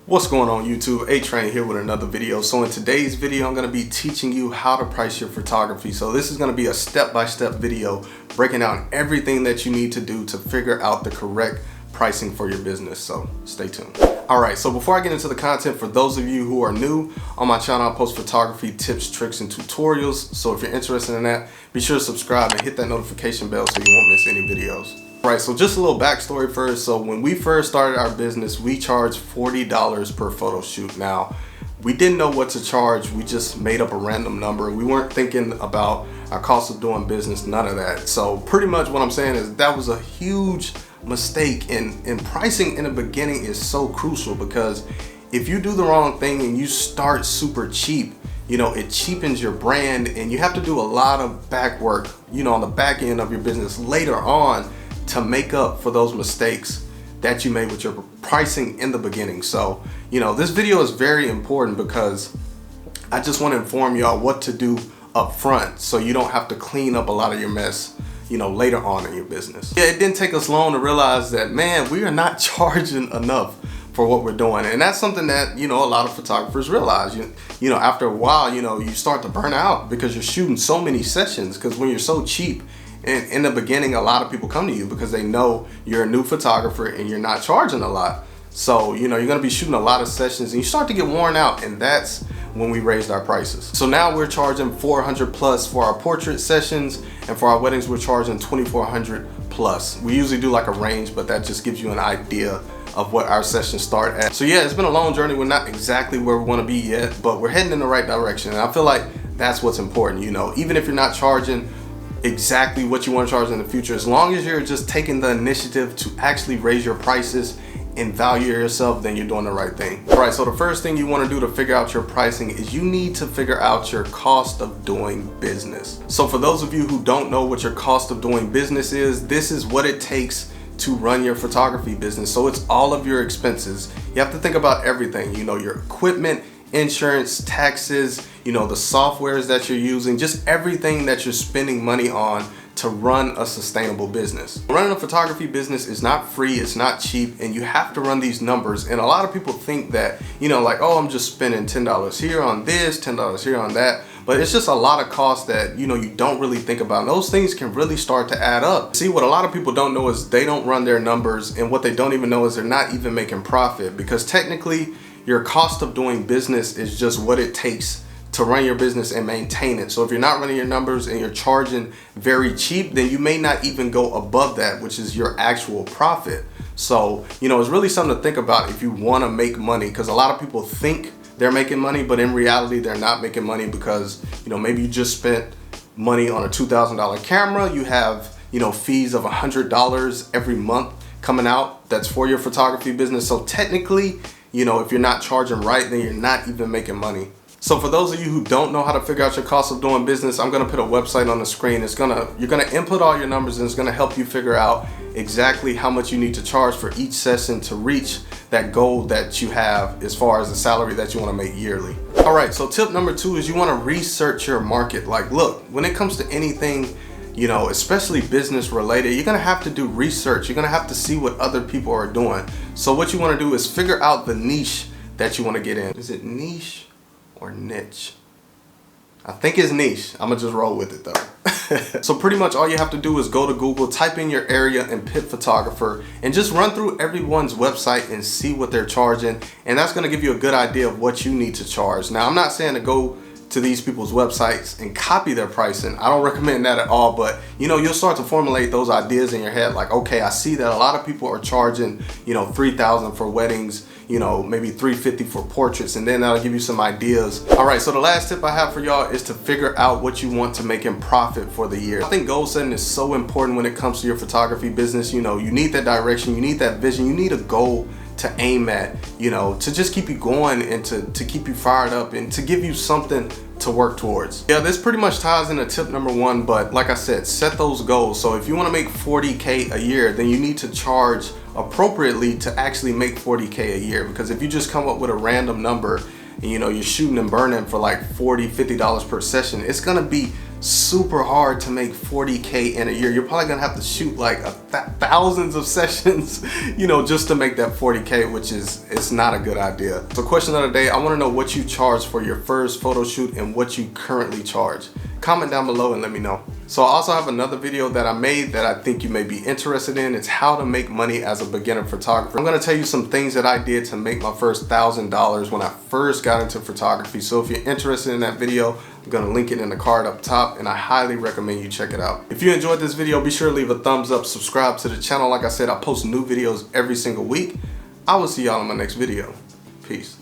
What's going on YouTube? Adrian here with another video. So in today's video, I'm going to be teaching you how to price your photography. So this is going to be a step-by-step video breaking down everything that you need to do to figure out the correct pricing for your business. So stay tuned. Alright, so before I get into the content, for those of you who are new on my channel, I post photography tips, tricks, and tutorials. So if you're interested in that, be sure to subscribe and hit that notification bell so you won't miss any videos. Right, so just a little backstory first. So when we first started our business, we charged $40 per photo shoot. Now, we didn't know what to charge. We just made up a random number. We weren't thinking about our cost of doing business, none of that. So pretty much what I'm saying is that was a huge mistake, and pricing in the beginning is so crucial, because if you do the wrong thing and you start super cheap, you know, it cheapens your brand, and you have to do a lot of back work, you know, on the back end of your business later on to make up for those mistakes that you made with your pricing in the beginning. So, you know, this video is very important because I just want to inform y'all what to do up front so you don't have to clean up a lot of your mess, you know, later on in your business. Yeah, it didn't take us long to realize that, man, we are not charging enough for what we're doing. And that's something that, you know, a lot of photographers realize. You know, after a while, you know, you start to burn out because you're shooting so many sessions, because when you're so cheap, and in the beginning, a lot of people come to you because they know you're a new photographer and you're not charging a lot. So, you know, you're gonna be shooting a lot of sessions and you start to get worn out, and that's when we raised our prices. So now we're charging $400 plus for our portrait sessions, and for our weddings, we're charging $2,400 plus. We usually do like a range, but that just gives you an idea of what our sessions start at. So yeah, it's been a long journey. We're not exactly where we wanna be yet, but we're heading in the right direction. And I feel like that's what's important, you know, even if you're not charging exactly what you want to charge in the future, as long as you're just taking the initiative to actually raise your prices and value yourself, then you're doing the right thing. All right, so the first thing you want to do to figure out your pricing is you need to figure out your cost of doing business. So for those of you who don't know what your cost of doing business is, this is what it takes to run your photography business. So it's all of your expenses. You have to think about everything, you know, your equipment, insurance, taxes, you know, the softwares that you're using, just everything that you're spending money on to run a sustainable business. Running a photography business is not free, it's not cheap, and you have to run these numbers. And a lot of people think that, you know, like, oh, I'm just spending $10 here on this, $10 here on that. But it's just a lot of costs that, you know, you don't really think about. And those things can really start to add up. See, what a lot of people don't know is they don't run their numbers, and what they don't even know is they're not even making profit, because technically your cost of doing business is just what it takes to run your business and maintain it. So if you're not running your numbers and you're charging very cheap, then you may not even go above that, which is your actual profit. So, you know, it's really something to think about if you want to make money, because a lot of people think they're making money, but in reality, they're not making money because, you know, maybe you just spent money on a $2,000 camera. You have, you know, fees of $100 every month coming out. That's for your photography business. So technically, you know, if you're not charging right, then you're not even making money. So for those of you who don't know how to figure out your cost of doing business, I'm gonna put a website on the screen. You're gonna input all your numbers, and it's gonna help you figure out exactly how much you need to charge for each session to reach that goal that you have as far as the salary that you wanna make yearly. All right, so tip number 2 is you wanna research your market. Like, look, when it comes to anything, you know, especially business related, you're gonna have to do research. You're gonna have to see what other people are doing. So what you wanna do is figure out the niche that you wanna get in. Is it niche or niche? I think it's niche. I'm gonna just roll with it though. So pretty much all you have to do is go to Google, type in your area and pit photographer, and just run through everyone's website and see what they're charging. And that's gonna give you a good idea of what you need to charge. Now, I'm not saying to go to these people's websites and copy their pricing. I don't recommend that at all, but you know, you'll start to formulate those ideas in your head, like, okay, I see that a lot of people are charging, you know, $3,000 for weddings, you know, maybe $350 for portraits, and then that'll give you some ideas. All right, so the last tip I have for y'all is to figure out what you want to make in profit for the year. I think goal setting is so important when it comes to your photography business. You know, you need that direction, you need that vision, you need a goal to aim at, you know, to just keep you going and to keep you fired up and to give you something to work towards. Yeah, this pretty much ties into tip number 1, but like I said, set those goals. So if you want to make 40K a year, then you need to charge appropriately to actually make 40K a year, because if you just come up with a random number and, you know, you're shooting and burning for like $40, $50 per session, it's gonna be super hard to make 40K in a year. You're probably gonna have to shoot like thousands of sessions, you know, just to make that 40K, which is, it's not a good idea. So question of the day, I wanna know what you charge for your first photo shoot and what you currently charge. Comment down below and let me know. So I also have another video that I made that I think you may be interested in. It's how to make money as a beginner photographer. I'm gonna tell you some things that I did to make my first $1,000 when I first got into photography. So if you're interested in that video, I'm gonna link it in the card up top, and I highly recommend you check it out. If you enjoyed this video, be sure to leave a thumbs up, subscribe to the channel. Like I said, I post new videos every single week. I will see y'all in my next video. Peace.